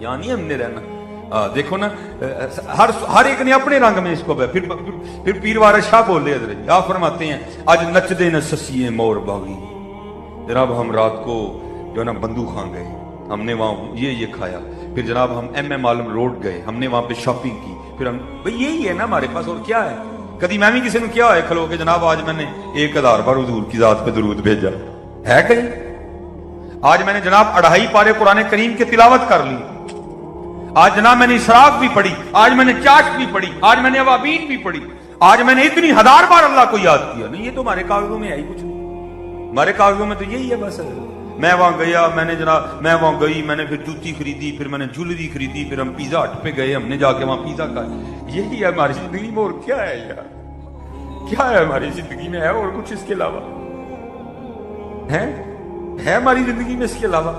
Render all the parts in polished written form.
یہاں نہیں ہم نے رہنا. دیکھو نا ہر ایک نے اپنے رنگ میں اس کو پھر پیر وارث شاہ بولے حضرت آپ فرماتے ہیں آج نچ دے نہ سسیے مور باغی. جناب ہم رات کو جو نا بندو خان گئے, ہم نے وہاں یہ کھایا, پھر جناب ہم ایم عالم روڈ گئے, ہم نے وہاں پہ شاپنگ کی, پھر ہم بھئی یہی ہے نا ہمارے پاس اور کیا ہے. کدی میں بھی کسی نے کیا ہے کھلو کہ جناب آج میں نے 1000 بار حضور کی ذات پہ درود بھیجا ہے کہیں؟ آج میں نے جناب 2.5 پارے قرآن کریم کی تلاوت کر لی, آج جناب میں نے اسراف بھی پڑھی, آج میں نے چاشت بھی پڑھی, آج میں نے اوابین بھی پڑھی, آج میں نے اتنی 1000 بار اللہ کو یاد کیا. نہیں, یہ تو ہمارے کاغذوں میں ہے ہی کچھ نہیں, ہمارے کاغذوں میں تو یہی ہے بس. میں وہاں گیا, میں نے جناب میں وہاں گئی, میں نے پھر جوتی خریدی, پھر میں نے جولری خریدی, پھر ہم پیزا ہٹ پہ گئے, ہم نے جا کے وہاں پیزا کھایا. یہی ہے ہماری زندگی میں, اور کیا ہے یار, کیا ہے ہماری زندگی میں, ہے اور کچھ اس کے علاوہ ہے ہماری زندگی میں اس کے علاوہ؟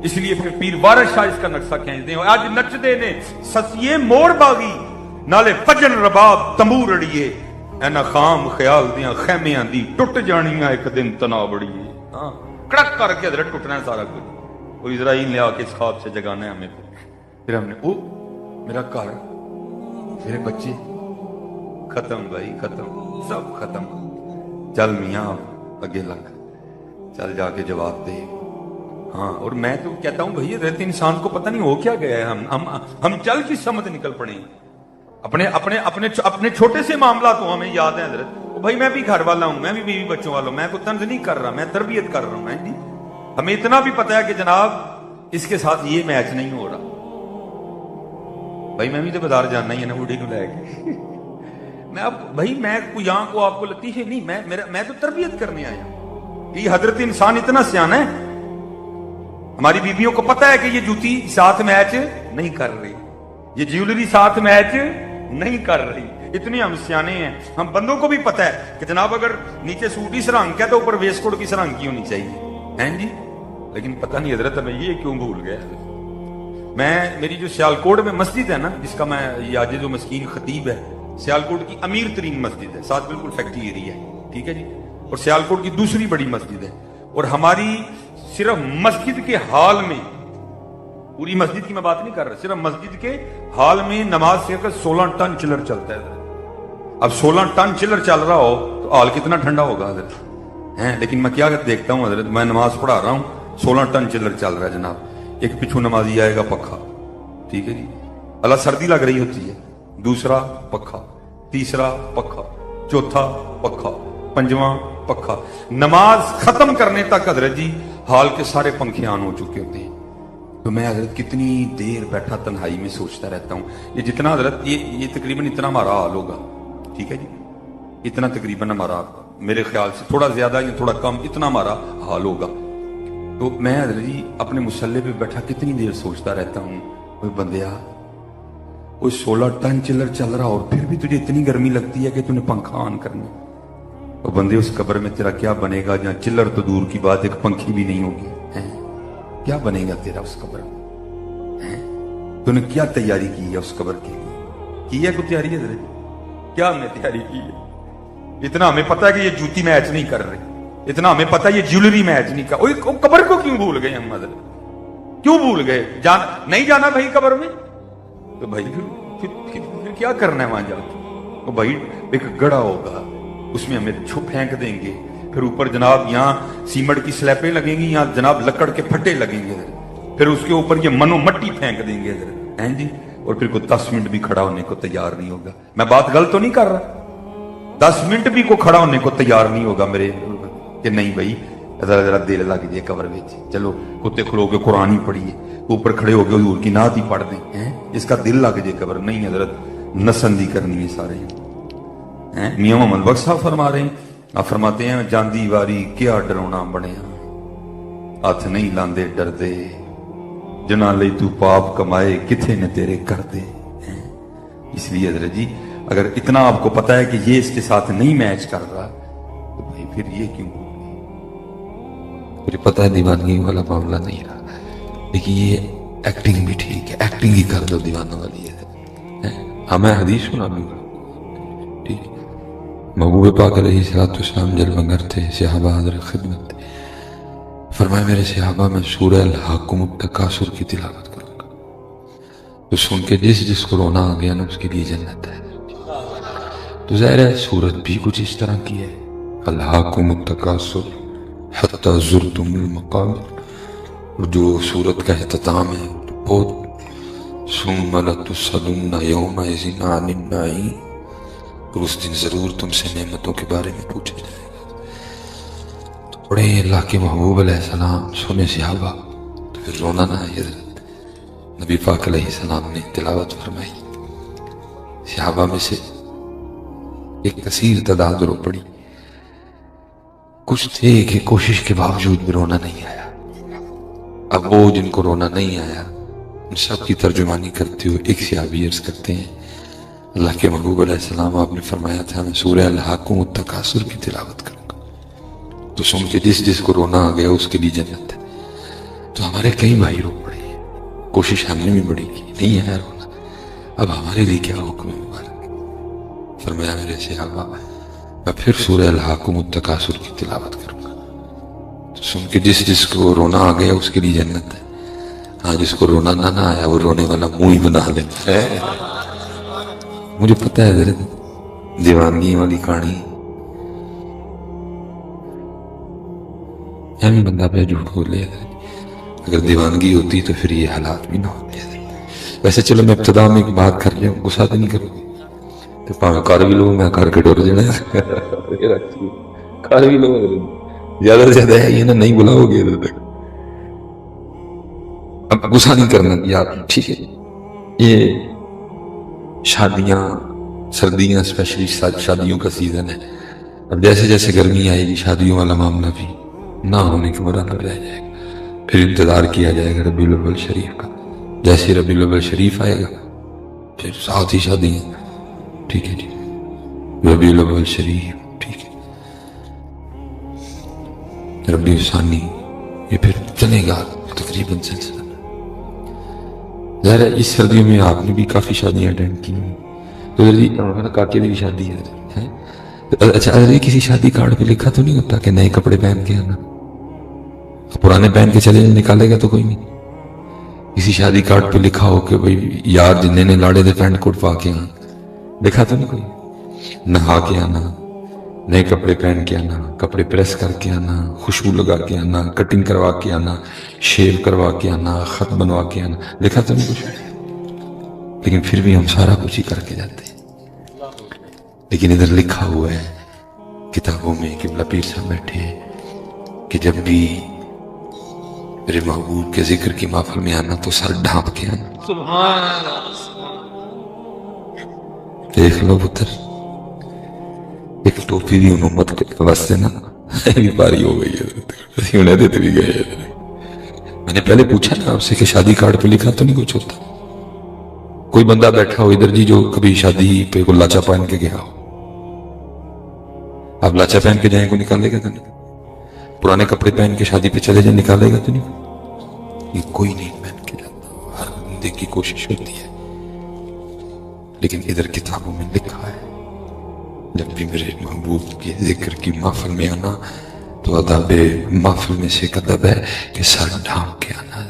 اس لیے پھر پیر وارث شاہ اس کا نقشہ کھینچتے ہیں. آج نچ دے نے سسیے مور باغی نالے فجر رباب تمور اڑیے, اینا خام خیال دیاں خیمیاں دی ٹوٹ جانیاں ایک دن تنا بڑیے. ہاں کڑک کر کے حضرت ٹوٹنا ہے سارا کچھ, اور اسرائیل نے آ کے اس خواب سے جگانا ہے ہمیں. پھر ہم نے میرا گھر, میرے بچے ختم بھائی, ختم, سب ختم. چل میاں اگے لگ, چل جا کے جواب دے. ہاں, اور میں تو کہتا ہوں بھائی رہتے انسان کو پتہ نہیں ہو کیا گیا ہے. ہم چل کی سمت نکل پڑے اپنے چھوٹے سے معاملات ہوں ہمیں یاد ہیں حضرت. بھائی میں بھی گھر والا ہوں, میں بھی بیوی بچوں والا ہوں, میں کوئی طنز نہیں کر رہا, میں تربیت کر رہا ہوں. جی ہمیں اتنا بھی پتہ ہے کہ جناب اس کے ساتھ یہ میچ نہیں ہو رہا. بھائی میں بھی تو بازار جانا ہی ہے نا بوڑھی کو لے کے. میں اب بھائی میں کوئی یہاں کو آپ کو لطیفے نہیں, میں تو تربیت کرنے آیا ہوں. یہ حضرت انسان اتنا سیانا ہے, ہماری بیویوں کو پتہ ہے کہ یہ جوتی ساتھ میچ نہیں کر رہی, یہ جیولری ساتھ میچ نہیں کر رہی. اتنے ہم سیانے ہیں. ہم بندوں کو بھی پتہ ہے کہ جناب اگر نیچے سوٹ ہی سرنگ کا تو اوپر ویسٹ کوٹ کی سرنگ کی ہونی چاہیے ہیں جی. لیکن پتہ نہیں حضرت میں یہ کیوں بھول گیا. میری جو سیالکوٹ میں مسجد ہے نا, جس کا میں یہ آج جو مسکین خطیب ہے, سیالکوٹ کی امیر ترین مسجد ہے, ساتھ بالکل فیکٹری ایریا ہے, ٹھیک ہے جی, اور سیالکوٹ کی دوسری بڑی مسجد ہے. اور ہماری صرف مسجد کے حال میں, پوری مسجد کی میں بات نہیں کر رہا, صرف مسجد کے حال میں نماز سے 16 ٹن چلر چلتا ہے. اب 16 ٹن چلر چل رہا ہو تو حال کتنا ٹھنڈا ہوگا حضرت ہیں. لیکن میں کیا دیکھتا ہوں حضرت, میں نماز پڑھا رہا ہوں, 16 ٹن چلر چل رہا ہے جناب. ایک پچھو نمازی آئے گا پکھا, ٹھیک ہے جی, اللہ سردی لگ رہی ہوتی ہے, دوسرا پکھا, تیسرا پکھا, چوتھا پکھا, پنجواں پکھا. نماز ختم کرنے تک حضرت جی حال کے سارے پنکھے آن ہو چکے ہوتے ہیں. تو میں حضرت کتنی دیر بیٹھا تنہائی میں سوچتا رہتا ہوں. یہ جتنا حضرت یہ تقریباً اتنا ہمارا حال ہوگا, ٹھیک ہے جی, اتنا تقریباً ہمارا, میرے خیال سے تھوڑا زیادہ یا تھوڑا کم, اتنا ہمارا حال ہوگا. تو میں حضرت جی اپنے مصلے پہ بیٹھا کتنی دیر سوچتا رہتا ہوں, کوئی بندیا کوئی 16 ٹن چلر چل رہا اور پھر بھی تجھے اتنی گرمی لگتی ہے کہ تُو نے پنکھا آن کرنا. اور بندے اس قبر میں تیرا کیا بنے گا جہاں چلر تو دور کی بات, ایک پنکھی بھی نہیں ہوگی. کیا بنے گا تیرا اس قبر میں؟ تو نے کیا تیاری کی ہے اس قبر کے لیے؟ کی ہے کوئی تیاری ہے؟ کیا ہم نے تیاری کی ہے؟ اتنا ہمیں پتا ہے کہ یہ جوتی میچ نہیں کر رہی, اتنا ہمیں پتا ہے یہ جیولری میچ نہیں کر. قبر کو کیوں بھول گئے ہم حضرت, کیوں بھول گئے؟ نہیں جانا بھائی قبر میں, تو بھائی پھر کیا کرنا ہے وہاں جا کے؟ بھائی ایک گڑھا ہوگا, اس میں ہمیں چھپ پھینک دیں گے, پھر اوپر جناب یہاں سیمنٹ کی سلیپیں لگیں گی, یہاں جناب لکڑ کے پھٹے لگیں گے, پھر اس کے اوپر یہ منو مٹی پھینک دیں گے ہیں جی, اور پھر کوئی 10 منٹ بھی کھڑا ہونے کو تیار نہیں ہوگا. میں بات غلط تو نہیں کر رہا, 10 منٹ بھی کو کھڑا ہونے کو تیار نہیں ہوگا میرے, کہ نہیں بھائی ذرا دل لگ جائے قبر میں, چلو کتے کھلو کے قرآن ہی پڑھیے, اوپر کھڑے ہو کے حضور کی نعت ہی پڑھ دیں, اس کا دل لگ جائے قبر. نہیں حضرت, نسندی کرنی ہے سارے. میاں محمد بخش صاحب فرما رہے ہیں, آپ فرماتے ہیں جاندی واری کیا ڈرونا بنیا, ہاتھ نہیں لاندے ڈر دے, جنا لئی تو پاپ کمائے کتھے نے تیرے کر دے. اس لیے حضرت جی اگر اتنا آپ کو پتا ہے کہ یہ اس کے ساتھ نہیں میچ کر رہا, تو بھائی پھر یہ کیوں؟ مجھے پتا ہے دیوانگی والا معاملہ نہیں رہا, لیکن یہ ایکٹنگ بھی ٹھیک ہے, ایکٹنگ ہی کر دو دیوانوں والی ہے. ہمیں حدیث سنا بھی ٹھیک. محبوب پاک علیہ الصلوۃ والسلام جلوگر تھے, صحابہ حاضر خدمت تھے. فرمایا میرے صحابہ میں سورہ الحاقم التکاثر کی تلاوت کروں گا. تو سن کے جس جس کو رونا آ گیا نا اس کے لیے جنت ہے. تو ظاہر ہے صورت بھی کچھ اس طرح کی ہے. الہاکم التکاثر حتی زرتم المقابر. اور جو صورت کا اختتام ہے تو بہت ثم لتسألن یومئذ عن النعیم. اور اس دن ضرور تم سے نعمتوں کے بارے میں پوچھا جائے گا. تو پڑھے اللہ کے محبوب علیہ السلام سنے صحابہ تو پھر رونا نہ آئی. حضرت نبی پاک علیہ السلام نے تلاوت فرمائی. صحابہ میں سے ایک کثیر تعداد رو پڑی. کچھ تھے کہ کوشش کے باوجود بھی رونا نہیں آیا. اب وہ جن کو رونا نہیں آیا ان سب کی ترجمانی کرتے ہوئے ایک صحابی عرض کرتے ہیں اللہ کے محبوب علیہ السلام آپ نے فرمایا تھا میں سورہ الہاکم التکاثر کی تلاوت کروں گا تو سن کے جس جس کو رونا آ گیا اس کے لیے جنت ہے. تو ہمارے کئی بھائی رو پڑے. کوشش ہم نے بھی بڑی کی, نہیں آیا رونا. اب ہمارے لیے کیا حکم ہے مبارک؟ فرمایا میرے صحابہ میں پھر سورہ الہاکم التکاثر کی تلاوت کروں گا تو سن کے جس جس کو رونا آ گیا اس کے لیے جنت ہے. ہاں جس کو رونا نہ آیا وہ رونے والا منہ ہی بنا لیتا ہے. مجھے پتہ ہے ذرا دیوانگی والی کہانی بھی بندہ پہ جھوٹ بولے. اگر دیوانگی ہوتی تو پھر یہ حالات بھی نہ ہوتے. ویسے چلو میں ابتدا میں ایک بات کر لیا, غصہ تو نہیں کروں گی تو پاویں کر بھی لو, میں کر کے ڈر جانا کر بھی لو. زیادہ سے زیادہ ہے یہ نا نہیں بلاؤ گے اب غصہ نہیں کرنا یار. ٹھیک ہے یہ شادیاں سردیاں اسپیشلی شادیوں کا سیزن ہے. اب جیسے جیسے گرمی آئے گی شادیوں والا معاملہ بھی نہ ہونے کے برابر رہ جائے گا. پھر انتظار کیا جائے گا ربیع الاول شریف کا. جیسے ربیع الاول شریف آئے گا پھر ساتھ ہی شادی ہیں. ٹھیک ہے جی ربیع الاول شریف, ٹھیک ہے ربیع ثانی, یہ پھر چلے گا تقریباً سلسلہ. ظاہر ہے اس سردیوں میں آپ نے بھی کافی شادیاں اٹینڈ کی ہیں. تو کاکے کی شادی ہے. اچھا ارے کسی شادی کارڈ پہ لکھا تو نہیں ہوتا کہ نئے کپڑے پہن کے آنا؟ پرانے پہن کے چلے نکالے گا تو کوئی نہیں. کسی شادی کارڈ پہ لکھا ہو کہ بھئی یار جنہیں نے لاڑے دے پینٹ کوٹ پا کے آنا, لکھا تو نہیں کوئی؟ نہا کے آنا, نئے کپڑے پہن کے آنا, کپڑے پریس کر کے آنا, خوشبو لگا کے آنا, کٹنگ کروا کے آنا, شیو کروا کے آنا, خط بنوا کے آنا, لکھا تو نہیں کچھ؟ لیکن پھر بھی ہم سارا کچھ ہی کر کے جاتے ہیں. لیکن ادھر لکھا ہوا ہے کتابوں میں قبلہ پیر صاحب بیٹھے ہیں کہ جب بھی میرے محبوب کے ذکر کی محفل میں آنا تو سر ڈھانپ کے آنا. سبحان اللہ. دیکھ لو پتر ایک ٹوپی بھی ان امت کے واسطے نا بھی پاری ہو گئی ہے. انہیں دیتے بھی گئے. میں نے پہلے پوچھا نا آپ سے کہ شادی کارڈ پہ لکھا تو نہیں کچھ ہوتا؟ کوئی بندہ بیٹھا ہو ادھر جی جو کبھی شادی پہ کوئی لاچا پہن کے گیا ہو؟ آپ لاچا پہن کے جائیں کو نکالے گا تو نہیں. پرانے کپڑے پہن کے شادی پہ چلے جائیں نکالے گا تو نہیں. یہ کوئی نہیں پہن کے جاتا, ہر بندے کی کوشش ہوتی ہے. لیکن ادھر کتابوں میں لکھا ہے جب بھی میرے محبوب کے ذکر کی محفل میں آنا تو ادب محفل میں سے ایک ادب ہے کہ سر ڈھانپ کے آنا.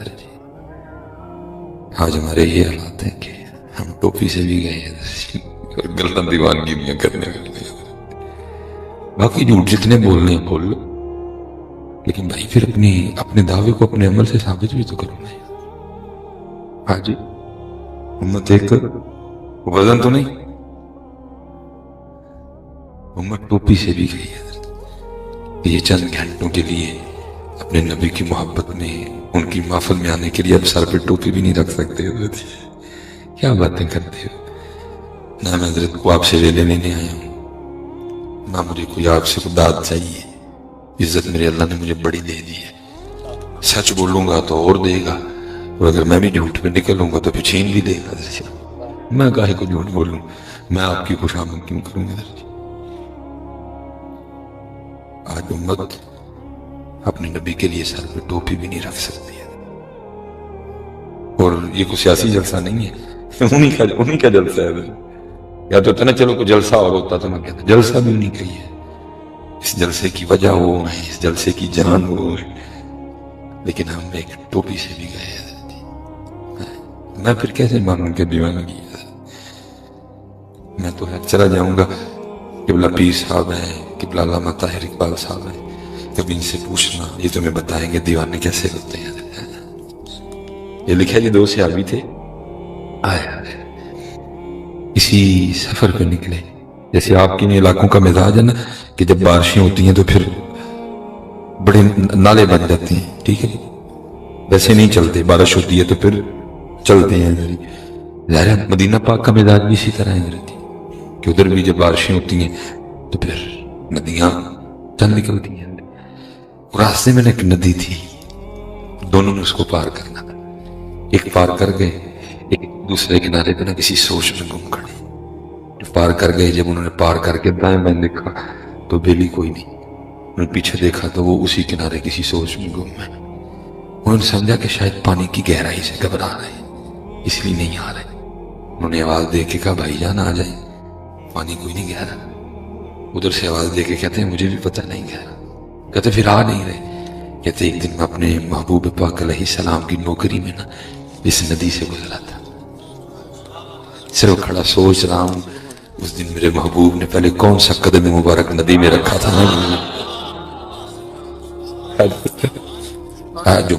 آج ہمارے یہ حالات ہیں کہ ہم ٹوپی سے بھی گئے ہیں اور گلتن دیوانگی کرنے والے. باقی جھوٹ جتنے بولنے ہیں بول لو, لیکن بھائی پھر اپنے دعوے کو اپنے عمل سے ثابت بھی تو کرو نا. ہاں جی امت ایک وزن تو نہیں, امت ٹوپی سے بھی گئی ہے. یہ چند گھنٹوں کے لیے اپنے نبی کی محبت میں ان کی محفل میں آنے کے لیے اب سر پہ ٹوپی بھی نہیں رکھ سکتے. کیا باتیں کرتے ہو. نہ میں حضرت کو آپ سے ویلے لینے آیا ہوں, نہ مجھے کوئی آپ سے داد چاہیے. عزت میرے اللہ نے مجھے بڑی دے دی ہے. سچ بولوں گا تو اور دے گا, اور اگر میں بھی جھوٹ پہ نکلوں گا تو پھر چھین بھی دے گا. میں کاہے کو جھوٹ بولوں, میں آپ کی خوش آمد کیوں کروں گا. آج امت اپنے نبی کے لیے سر پہ ٹوپی بھی نہیں رکھ سکتی ہے. اور یہ کوئی سیاسی جلسہ نہیں ہے, انہی کا جلسہ ہے. یا تو اتنا چلو کوئی جلسہ اور ہوتا تو میں کہتا جلسہ بھی نہیں کہی ہے. اس جلسے کی وجہ وہ ہے, اس جلسے کی جان وہ ہے. لیکن ہم ایک ٹوپی سے بھی گئے. میں پھر کیسے مانوں کہ دیوانہ کی ہے؟ میں تو چلا جاؤں گا، قبلہ پیر صاحب ہیں، قبلہ علامہ طاہر اقبال صاحب ہیں، کبھی ان سے پوچھنا، یہ تمہیں بتائیں گے دیوانے کیسے ہوتے ہیں۔ یہ لکھا جی 2 صحابی تھے، آئے اسی سفر پہ نکلے۔ جیسے آپ کے علاقوں کا مزاج ہے نا کہ جب بارشیں ہوتی ہیں تو پھر بڑے نالے بن جاتے ہیں، ٹھیک ہے، ویسے نہیں چلتے، بارش ہوتی ہے تو پھر چلتے ہیں۔ ظاہر مدینہ پاک کا مزاج بھی اسی طرح ہے کہ ادھر بھی جب بارشیں ہوتی ہیں تو پھر ندیاں چل نکلتی ہیں۔ راستے میں ایک ندی تھی، دونوں نے اس کو پار کرنا تھا، ایک پار کر گئے، ایک دوسرے کنارے پہ نہ کسی سوچ میں گم کھڑے۔ پار کر گئے، جب انہوں نے پار کر کے دائیں بائیں دیکھا تو بیلی کوئی نہیں، انہوں نے پیچھے دیکھا تو وہ اسی کنارے کسی سوچ میں گم ہے۔ انہوں نے سمجھا کہ شاید پانی کی گہرائی سے گھبرا رہے ہیں اس لیے نہیں آ رہے۔ انہوں نے آواز دے کے کہا بھائی جان آ جائیں، پانی کوئی نہیں گہرا۔ ادھر سے آواز دے کے کہتے ہیں مجھے بھی پتہ نہیں گہرا۔ کہتے پھر آ نہیں رہے۔ کہتے ایک دن میں اپنے محبوب پاک علیہ السلام کی نوکری میں نا اس ندی سے گزرا تھا، صرف کھڑا سوچ رہا ہوں اس دن میرے محبوب نے پہلے کون سا قدم مبارک ندی میں رکھا تھا نا، آج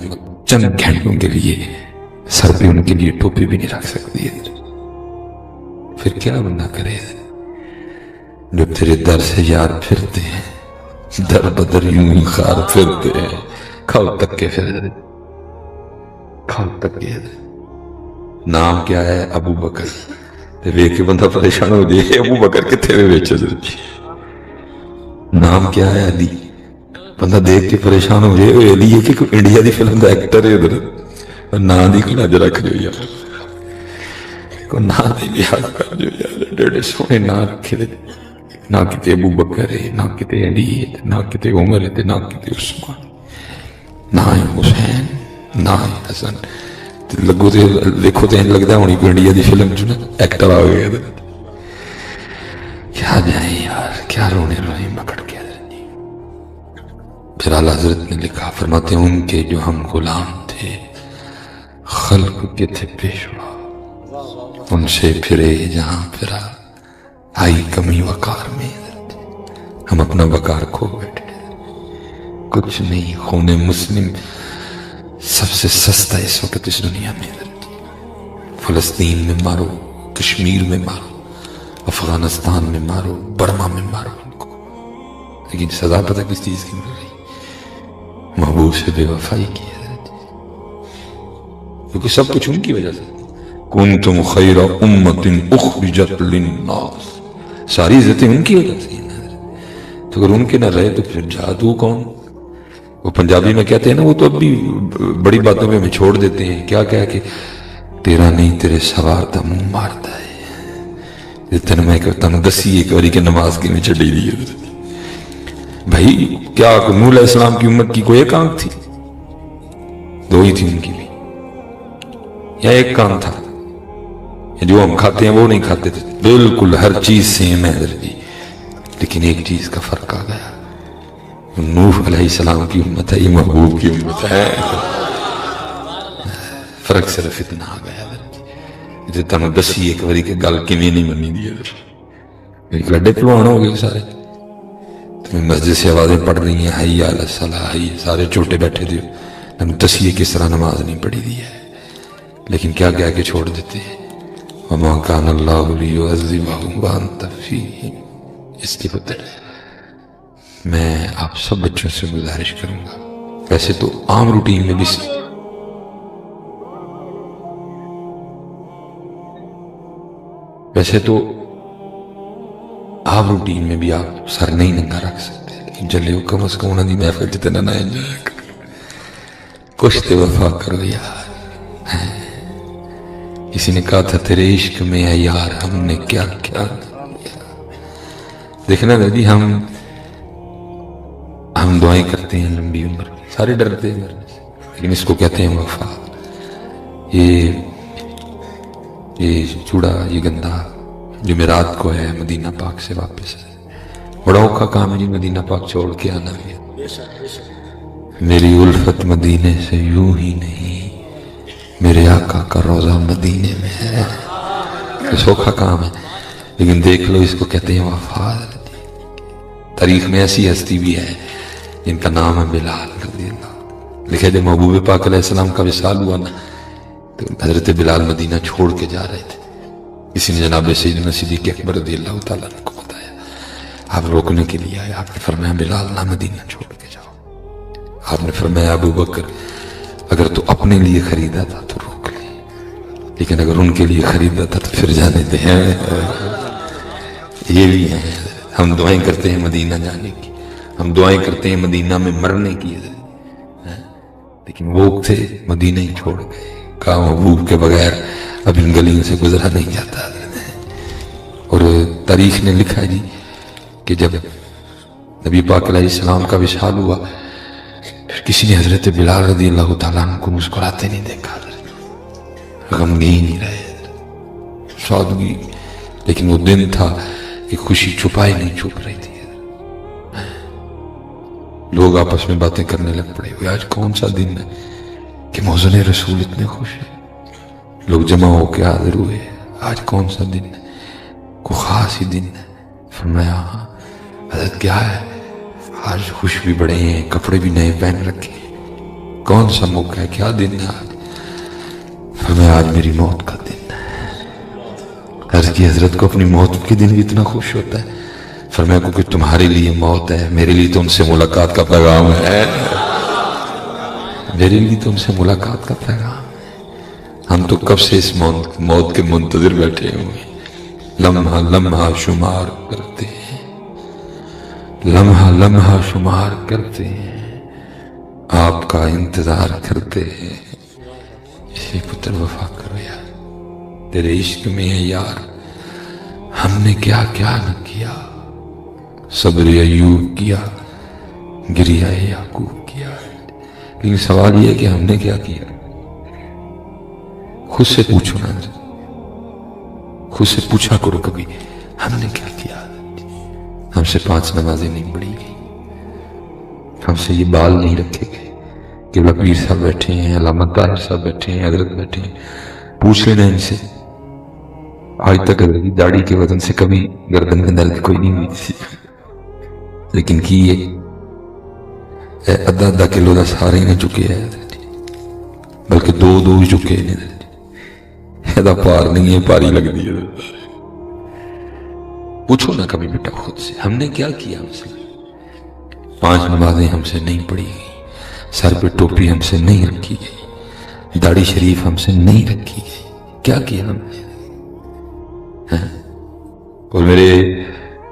چند گھنٹوں کے لیے سر پہ ان کے لیے ٹوپی بھی نہیں رکھ سکتی ہے۔ پھر کیا بندہ کرے جو تیرے در سے یار پھرتے ہیں، در بدر یوں ہی خار پھرتے ہیں، کھاؤ تک کے پھر کھاؤ تک کے۔ نام کیا ہے؟ ابو بکر۔ ویک کے بندہ پریشان ہو جائے ابو بکر کتنے میں بیچے جاتی۔ نام کیا ہے؟ علی۔ بندہ دیکھ کے پریشان ہو جائے علی ہے کہ کوئی India the film the actor ہے ادھر، نام دی کھڑا جا رکھ جو یار، کو نام دی لحاظ کر جو یار، ڈیڑے سونے نام رکھے دے، نہ کتے ابو بکر ہے، نہ کتے علی ہے، نہ کتے عمر ہے، نہ کتے عثمان، نہ حسین، نہ حسن۔ لگو تے دیکھو تے لگتا ہے ہونی کوئی انڈیا دی فلم جو نا ایکٹر آ گیا۔ کیا جائیں یار، کیا رونے رونے پکڑ کے۔ پھر اعلیٰ حضرت نے لکھا، فرماتے ہیں ان کے جو ہم غلام تھے خلق کے تھے پیشوا، ان سے پھرے جہاں پھرا، آئی کمی وقار میں، ہم اپنا وقار کھو بیٹھے۔ کچھ نہیں، خون مسلم سب سے سستا اس وقت اس دنیا میں۔ فلسطین میں مارو، کشمیر میں مارو، افغانستان میں مارو، برما میں مارو ان کو، لیکن سزا پتہ کس چیز کی مل رہی؟ محبوب سے بے وفائی کی ہے، کیونکہ سب کچھ ان کی وجہ سے۔ کنتم خیر امت اخرجت للناس، ساری عزتیں ان کی وجہ سے۔ تو اگر ان کے نہ رہے تو پھر جادو کون؟ وہ پنجابی میں کہتے ہیں نا، وہ تو اب بھی بڑی باتوں میں ہمیں چھوڑ دیتے ہیں، کیا کہہ کہ تیرا نہیں تیرے سوار دا منہ مارتا ہے۔ تن میں کہتا ہوں دسی ایک باری کہ نماز کی میں چڑھی دی ہے بھائی، کیا نوح علیہ السلام کی امت کی کوئی ایک آنکھ تھی؟ 2 ہی تھی ان کی بھی، یا ایک کان تھا؟ جو ہم کھاتے ہیں وہ نہیں کھاتے تھے، بالکل ہر چیز سیم ہے جی، لیکن ایک چیز کا فرق آ گیا، نوح علیہ السلام کی امت ہے، یہ محبوب کی امت ہے۔ فرق صرف اتنا آ گیا جی، تنو دسی ایک باری کہ گل کی نہیں منی دی، لڈے پلوان ہو گئے سارے، تمہیں مسجد سے آوازیں پڑھ رہی ہیں حی علی الصلاۃ، سارے چھوٹے بیٹھے تھے، تنو دسی کس طرح نماز نہیں پڑھی دی ہے، لیکن کیا کہہ کے چھوڑ دیتے ہیں، وما کان اللہ لیعذبہم وانت فیہم۔ اس کی بدل میں آپ سب بچوں سے گزارش کروں گا، ویسے تو عام روٹین میں بھی آپ سر نہیں ننگا رکھ سکتے، لیکن جلے ہو کم از کم انہوں نے محفل جتنا نہ انجوائے کرو، کچھ تے وفا کرو یار۔ کسی نے کہا تھا تیرے عشق میں ہے یار ہم نے کیا کیا کیا۔ دیکھنا جی، ہم دعائیں کرتے ہیں لمبی عمر، سارے ڈرتے ہیں مرنے سے، لیکن اس کو کہتے ہیں وفا۔ یہ چوڑا، یہ گندہ جمعرات کو ہے، مدینہ پاک سے واپس ہے، بڑا اوکھا کام ہے جی مدینہ پاک چھوڑ کے آنا بھی۔ میری الفت مدینے سے یوں ہی نہیں میرے آقا کا روزہ مدینے میں ہے. سوکھا کام ہے لیکن دیکھ لو اس کو کہتے ہیں وفات. تاریخ میں ایسی ہستی بھی ہے جن کا نام ہے بلال رضی اللہ. لکھے جب محبوب پاک علیہ السلام کا وصال ہوا نا تو حضرت بلال مدینہ چھوڑ کے جا رہے تھے. کسی نے جناب سیدنا صدیق اکبر رضی اللہ تعالیٰ عنہ کو بتایا, آپ روکنے کے لیے آئے. آپ نے فرمایا بلال نہ مدینہ چھوڑ کے جاؤ. آپ نے فرمایا ابو بکر اگر تو اپنے لیے خریدا تھا تو روک لے, لیکن اگر ان کے لیے خریدا تھا تو پھر جانے دے. یہ بھی ہیں. ہم دعائیں کرتے ہیں مدینہ جانے کی, ہم دعائیں کرتے ہیں مدینہ میں مرنے کی, لیکن وہ تھے مدینہ ہی چھوڑ گئے. کہا محبوب کے بغیر اب ان گلیوں سے گزرا نہیں جاتا. اور تاریخ نے لکھا جی کہ جب نبی پاک علیہ السلام کا وصال ہوا پھر کسی نے حضرت بلال رضی اللہ تعالیٰ عنہ کو مسکراتے نہیں دیکھا, غمگین ہی رہے, سادگی. لیکن وہ دن تھا کہ خوشی چھپائی نہیں چھپ رہی تھی. لوگ آپس میں باتیں کرنے لگ پڑے ہوئے آج کون سا دن ہے کہ موزن رسول اتنے خوش ہیں. لوگ جمع ہو کے حاضر ہوئے, آج کون سا دن ہے, کوئی خاص ہی دن ہے. فرمایا ہاں حضرت کیا ہے, آج خوش بھی بڑے ہیں, کپڑے بھی نئے پہن رکھے ہیں, کون سا موقع ہے, کیا دن ہے آج؟ فرمایا آج میری موت کا دن ہے. عرض کی حضرت کو اپنی موت کے دن بھی اتنا خوش ہوتا ہے؟ فرمایا کیونکہ تمہارے لیے موت ہے, میرے لیے تو ان سے ملاقات کا پیغام ہے. میرے لیے تو ان سے ملاقات کا پیغام ہے. ہم تو کب سے اس موت کے منتظر بیٹھے ہوئے, لمحہ لمحہ شمار کرتے ہیں, لمحہ لمحہ شمار کرتے ہیں, آپ کا انتظار کرتے ہیں. اسی پتر وفا کرو یار, تیرے عشق میں ہے یار, ہم نے کیا کیا نہ کیا. صبر ایوب کیا, گریہ یعقوب کیا, لیکن سوال یہ ہے کہ ہم نے کیا کیا. خود سے پوچھو نا, خود سے پوچھا کرو کبھی ہم نے کیا کیا. ہم سے 5 نمازیں نہیں پڑھی گئی, ہم سے یہ بال نہیں رکھے گئے. کہ پیر صاحب بیٹھے ہیں, علامہ طاہر صاحب بیٹھے ہیں, حضرت بیٹھے ہیں, پوچھ لینا ان سے. آج تک داڑھی کے وزن سے کبھی گردن میں درد کوئی نہیں ہوئی تھی, لیکن کی یہ آدھا کلو دا سارے نے چکے ہیں, بلکہ 2 چکے ہیں. یہ پار نہیں ہے, پاری لگ دی ہے. پوچھو نا کبھی بیٹا خود سے ہم نے کیا کیا. ہم سے 5 نمازیں ہم سے نہیں پڑھی گئی, سر پہ ٹوپی ہم سے نہیں رکھی گئی, داڑھی شریف ہم سے نہیں رکھی گئی. کیا کیا ہم نے؟ اور میرے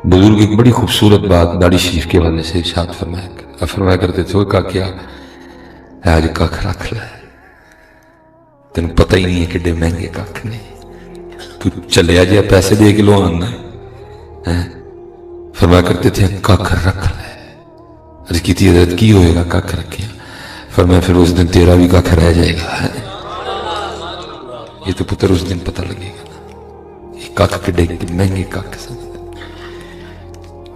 بزرگ ایک بڑی خوبصورت بات داڑھی شریف کے حوالے سے ارشاد فرمایا کرتے تھے, وہ کیا آج کاکھ رکھ لے, تین پتہ ہی نہیں ہے کہ مہنگے کاکھ نے, تو چلے آ جائے پیسے دے کے لو آنا. فرمایا کرتے تھے کاکھ رکھ لے. عرض کی تھی حضرت کی ہوئے گا کاکھ رکھے؟ فرمایا پھر اس دن تیرا بھی کاکھ رہ جائے گا. یہ تو پتر اس دن پتہ لگے گا نا, یہ کاکھ کے ڈیگ کے مہنگے کاکھ سے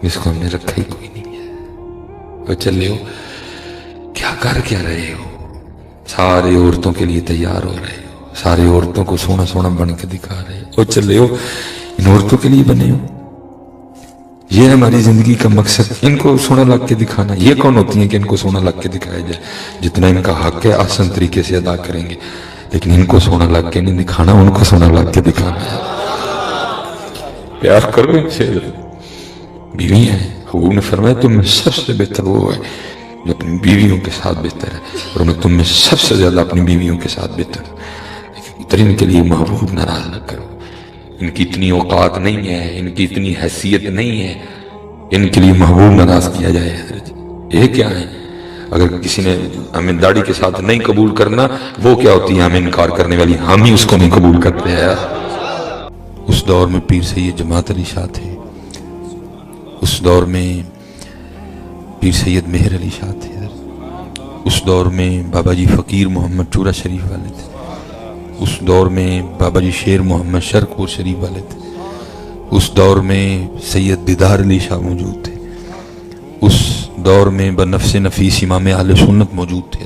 اس کو ہم نے رکھا ہی کوئی نہیں ہے. اور چلے ہو کیا کر کیا رہے ہو, سارے عورتوں کے لیے تیار ہو رہے ہو, سارے عورتوں کو سونا سونا بن کے دکھا رہے ہو. اور چلے ہو ان عورتوں کے لیے بنے ہو, یہ ہماری زندگی کا مقصد, ان کو سونا لگ کے دکھانا. یہ کون ہوتی ہیں کہ ان کو سونا لگ کے دکھایا جائے؟ جتنا ان کا حق ہے آسان طریقے سے ادا کریں گے, لیکن ان کو سونا لگ کے نہیں دکھانا, ان کو سونا لگ کے دکھانا ہے. پیار کرو ان سے. بیوی ہیں, حضور نے فرمایا تم میں سب سے بہتر وہ ہے جو اپنی بیویوں کے ساتھ بہتر ہے, اور میں تم میں سب سے زیادہ اپنی بیویوں کے ساتھ بہتر ہوں. لیکن ان کے لیے محبوب ناراض نہ کرو, ان کی اتنی اوقات نہیں ہے, ان کی اتنی حیثیت نہیں ہے, ان کے لیے محبوب ناراض کیا جائے. یہ کیا ہے؟ اگر کسی نے ہمیں داڑھی کے ساتھ نہیں قبول کرنا, وہ کیا ہوتی ہے ہمیں انکار کرنے والی, ہم ہی اس کو نہیں قبول کرتے ہیں. اس دور میں پیر سید جماعت علی شاہ تھے, اس دور میں پیر سید مہر علی شاہ تھے, اس دور میں بابا جی فقیر محمد چورا شریف والے تھے, اس دور میں بابا جی شیر محمد شرکپور شریف والے تھے, اس دور میں سید دیدار علی شاہ موجود تھے, اس دور میں بنفس نفیس امام اہل سنت موجود تھے.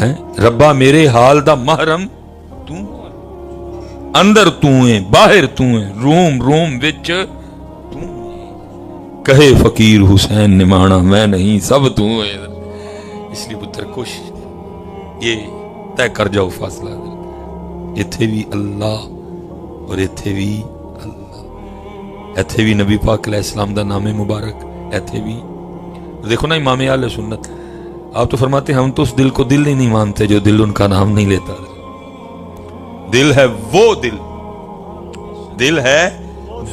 ہیں ربا میرے حال دا محرم تو اندر تو ہے باہر تو ہے روم روم وچ تو ہے کہے فقیر حسین نمانا میں نہیں سب تو ہے اس لیے پتر کوشش یہ طے کر جاؤ فاصلہ ایتھے بھی اللہ اور ایتھے بھی اللہ ایتھے بھی نبی پاک علیہ السلام دا نام مبارک ایتھے بھی دیکھو نا امام اہل سنت آپ تو فرماتے ہیں ہم تو اس دل کو دل ہی نہیں مانتے جو دل ان کا نام نہیں لیتا دل ہے وہ دل ہے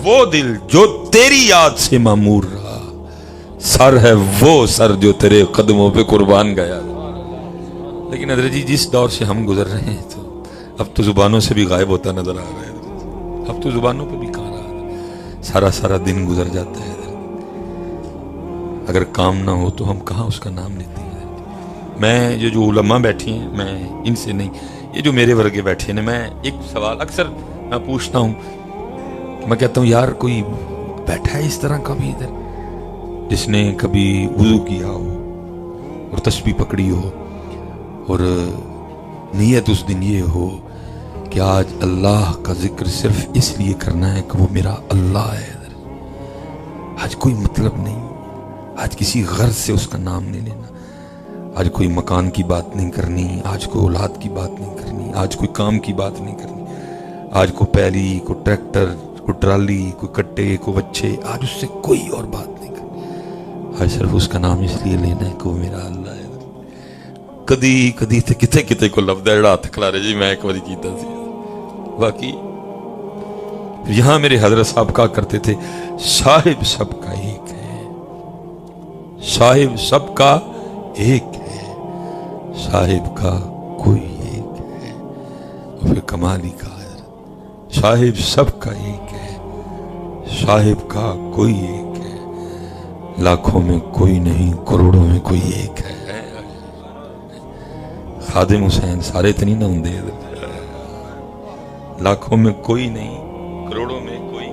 وہ دل جو تیری یاد سے معمور رہا سر ہے وہ سر جو تیرے قدموں پہ قربان گیا لیکن حضرت جی جس دور سے ہم گزر رہے ہیں تو اب تو زبانوں سے بھی غائب ہوتا نظر آ رہا ہے اب تو زبانوں پہ بھی کہاں رہا سارا سارا دن گزر جاتا ہے اگر کام نہ ہو تو ہم کہاں اس کا نام لیتے ہیں میں یہ جو علماء بیٹھی ہیں میں ان سے نہیں یہ جو میرے ورگے بیٹھے ہیں میں ایک سوال اکثر میں پوچھتا ہوں میں کہتا ہوں یار کوئی بیٹھا ہے اس طرح کا بھی ادھر جس نے کبھی وضو کیا ہو اور تسبیح پکڑی ہو اور نیت اس دن یہ ہو کہ آج اللہ کا ذکر صرف اس لیے کرنا ہے کہ وہ میرا اللہ ہے آج کوئی مطلب نہیں آج کسی غرض سے اس کا نام نہیں لینا آج کوئی مکان کی بات نہیں کرنی آج کوئی اولاد کی بات نہیں کرنی آج کوئی کام کی بات نہیں کرنی آج کوئی پیلی کوئی ٹریکٹر کوئی ٹرالی کوئی کٹے کوئی بچے آج اس سے کوئی اور بات نہیں کرنی آج صرف اس کا نام اس لیے لینا ہے کہ وہ میرا اللہ ہے کدی کدی تے کتے کتے کو لفظ ہے ہاتھ کھلا رہے جی میں ایک باری کیتا سی باقی یہاں میرے حضرت صاحب کہا کرتے تھے صاحب سب کا ایک ہے صاحب سب کا ایک ہے صاحب کا کوئی ایک ہے اور پھر کمال ہی کہا صاحب سب کا ایک ہے صاحب کا کوئی ایک ہے لاکھوں میں کوئی نہیں کروڑوں میں کوئی ایک ہے خادم حسین سارے تو نہیں نہ ہوں دے لاکھوں میں کوئی نہیں کروڑوں میں کوئی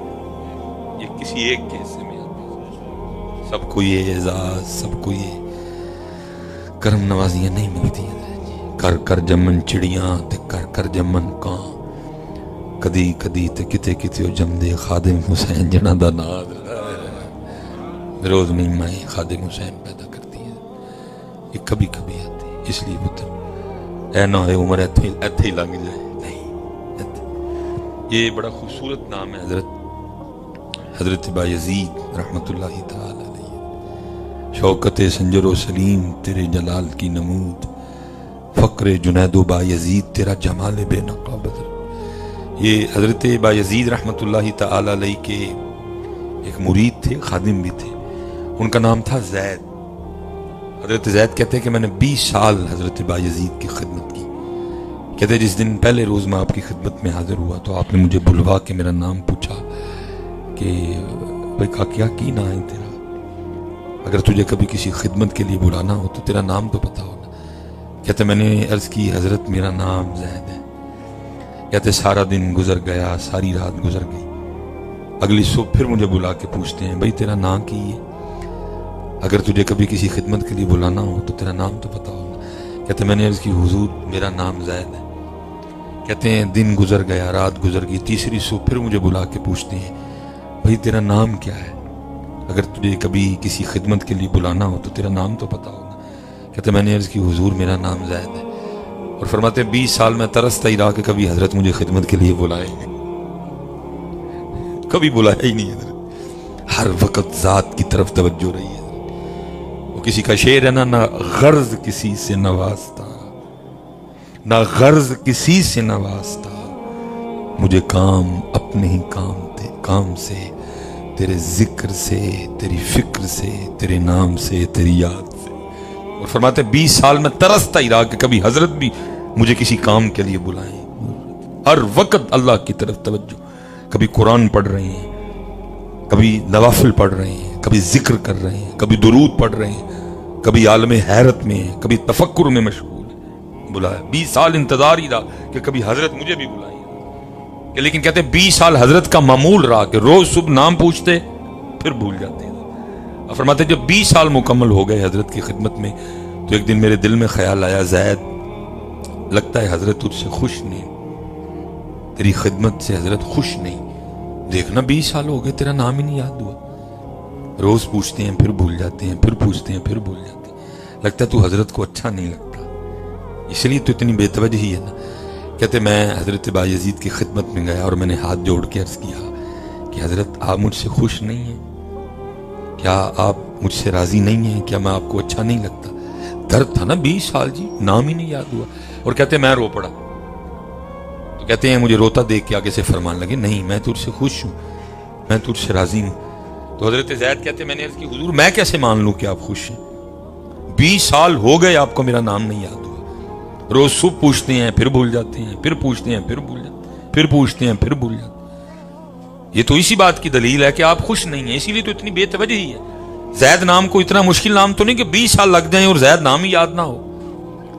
یہ کسی ایک کے حصے میں سب کو یہ اعزاز سب کو یہ کرم نوازیاں نہیں ملتی ہیں کر کر جمن چڑیاں تے کر کر جمن کان کدی کدی تے کتے کتے جم دے خادم حسین جنہ دا ناد روز نہیں مائیں خادم حسین پیدا کرتی ہے یہ کبھی کبھی آتی ہے اس لیے پتر اے نہ ہے عمر ایتھے ہی لنگ جائے نہیں یہ بڑا خوبصورت نام ہے حضرت بایزید رحمت اللہ تعالی علیہ شوکت سنجر و سلیم تیرے جلال کی نمود فقر جنید و بایزید تیرا جمال بے نقاب یہ حضرت بایزید رحمت اللہ تعالی علیہ کے ایک مرید تھے خادم بھی تھے ان کا نام تھا زید حضرت زید کہتے ہیں کہ میں نے 20 سال حضرت بایزید کی خدمت کی کہتے ہیں جس دن پہلے روز میں آپ کی خدمت میں حاضر ہوا تو آپ نے مجھے بلوا کے میرا نام پوچھا کہ بھائی کیا کی نام ہے تیرا اگر تجھے کبھی کسی خدمت کے لیے بلانا ہو تو تیرا نام تو پتا ہونا کہتے میں نے عرض کی حضرت میرا نام زید ہے کہتے سارا دن گزر گیا ساری رات گزر گئی اگلی صبح پھر مجھے بلا کے پوچھتے ہیں بھائی تیرا نام کی ہے اگر تجھے کبھی کسی خدمت کے لیے بلانا ہو تو تیرا نام تو پتا ہونا کہتے میں نے عرض کی حضور میرا نام زید ہے کہتے ہیں دن گزر گیا رات گزر گئی تیسری صبح پھر مجھے بلا کے پوچھتے ہیں بھائی تیرا نام کیا ہے اگر تجھے کبھی کسی خدمت کے لیے بلانا ہو تو تیرا نام تو پتا ہونا کہتے میں نے عرض کی حضور میرا نام زید ہے اور فرماتے 20 سال میں ترستا ہی رہا کہ کبھی حضرت مجھے خدمت کے لیے بلائیں کبھی بلایا ہی نہیں حضرت ہر وقت ذات کی طرف توجہ رہی ہے وہ کسی کا شعر ہے نہ غرض کسی سے نوازتا نہ غرض کسی سے نوازتا مجھے کام اپنے ہی کام سے تیرے ذکر سے تیری فکر سے تیرے نام سے تیری یاد سے اور فرماتے 20 سال میں ترستا ہی رہا کہ کبھی حضرت بھی مجھے کسی کام کے لیے بلائیں ہر وقت اللہ کی طرف توجہ کبھی قرآن پڑھ رہے ہیں کبھی نوافل پڑھ رہے ہیں کبھی ذکر کر رہے ہیں کبھی درود پڑھ رہے ہیں کبھی عالم حیرت میں ہیں کبھی تفکر میں مشغول ہیں بلایا 20 سال انتظار ہی رہا کہ کبھی حضرت مجھے بھی بلائیں لیکن کہتے ہیں 20 سال حضرت کا معمول رہا کہ روز صبح نام پوچھتے پھر بھول جاتے ہیں فرماتے جب 20 سال مکمل ہو گئے حضرت کی خدمت میں تو ایک دن میرے دل میں خیال آیا زید لگتا ہے حضرت تجھ سے خوش نہیں, تیری خدمت سے حضرت خوش نہیں. دیکھنا 20 سال ہو گئے تیرا نام ہی نہیں یاد ہوا. روز پوچھتے ہیں پھر بھول جاتے ہیں, پھر پوچھتے ہیں پھر بھول جاتے ہیں. لگتا ہے تو حضرت کو اچھا نہیں لگتا, اس لیے تو اتنی بے توجہ ہی ہے نا. کہتے میں حضرت بایزید کی خدمت میں گیا اور میں نے ہاتھ جوڑ کے عرض کیا کہ حضرت آپ مجھ سے خوش نہیں ہیں, کیا آپ مجھ سے راضی نہیں ہیں, کیا میں آپ کو اچھا نہیں لگتا. درد تھا نا 20 سال جی, نام ہی نہیں یاد ہوا. اور کہتے میں رو پڑا. تو کہتے ہیں مجھے روتا دیکھ کے آگے سے فرمان لگے نہیں میں تجھ سے خوش ہوں, میں تجھ سے راضی ہوں. تو حضرت زید کہتے ہیں میں نے عرض کی حضور میں کیسے مان لوں کہ آپ خوش ہیں, 20 سال ہو گئے آپ کو میرا نام نہیں یاد ہوا. روز صبح پوچھتے ہیں پھر بھول جاتے ہیں, پھر پوچھتے ہیں پھر بھول جاتے ہیں, پھر پوچھتے ہیں پھر بھول جاتے ہیں. یہ تو اسی بات کی دلیل ہے کہ آپ خوش نہیں ہیں, اسی لیے تو اتنی بے توجہ ہی ہے. زید نام کو اتنا مشکل نام تو نہیں کہ 20 سال لگ جائیں اور زید نام ہی یاد نہ ہو.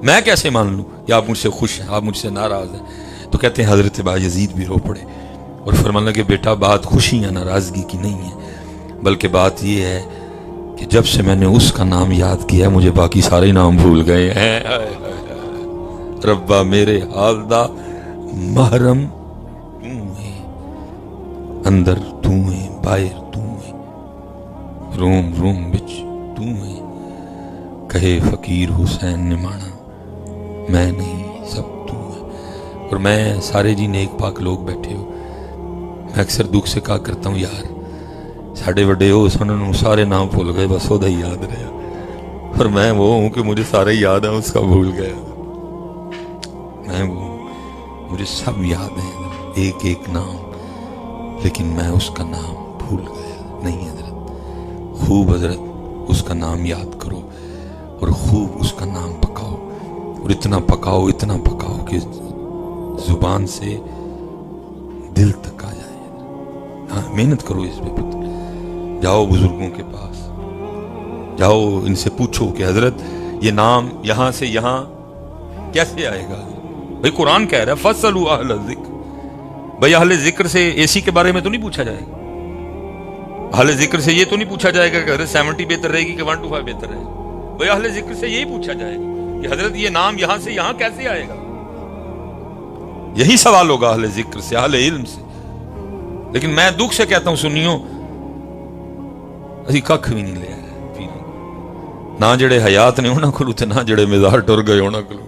میں کیسے مان لوں کہ آپ مجھ سے خوش ہیں, آپ مجھ سے ناراض ہیں. تو کہتے ہیں حضرت بایزید بھی رو پڑے اور فرمانے لگے بیٹا بات خوشی یا ناراضگی کی نہیں ہے, بلکہ بات یہ ہے کہ جب سے میں نے اس کا نام یاد کیا مجھے باقی سارے نام بھول گئے ہیں. ربا میرے حال دا محرم تو ہے, اندر تو ہے باہر تو ہے, روم روم بچ تو ہے. کہے فقیر حسین نے مانا میں نہیں سب تو ہے. اور میں سارے جی نیک پاک لوگ بیٹھے ہو, میں اکثر دکھ سے کہا کرتا ہوں یار ساڑھے وڈے ہو سنوں سارے نام بھول گئے بس وہ دا ہی یاد رہا, اور میں وہ ہوں کہ مجھے سارے یاد ہیں اس کا بھول گیا. میں وہ مجھے سب یاد ہیں ایک ایک نام, لیکن میں اس کا نام بھول گیا نہیں. حضرت خوب حضرت اس کا نام یاد کرو اور خوب اس کا نام پکاؤ, اور اتنا پکاؤ کہ زبان سے دل تک آ جائے. ہاں محنت کرو اس پہ پتر. جاؤ بزرگوں کے پاس, جاؤ ان سے پوچھو کہ حضرت یہ نام یہاں سے یہاں کیسے آئے گا. بھئی قرآن کہہ رہا ہے فَاسْأَلُوا أَهْلَ الذِّكْرِ. بھئی اہل ذکر سے اے سی کے بارے میں تو نہیں پوچھا جائے گا, اہل ذکر سے یہ تو نہیں پوچھا جائے گا کہ حضرت 70 بہتر رہے گی کہ 125 بہتر رہے گا. بھئی اہل ذکر سے یہی پوچھا جائے گا کہ حضرت یہ نام یہاں سے یہاں کیسے آئے گا. یہی سوال ہوگا اہل ذکر سے, اہل علم سے. لیکن میں دکھ سے کہتا ہوں سنیوں اسی ککھ بھی نہیں لے آئے, نہ جڑے حیات نے انہاں کولوں تے نہ جڑے مزار ٹر گئے انہاں کولوں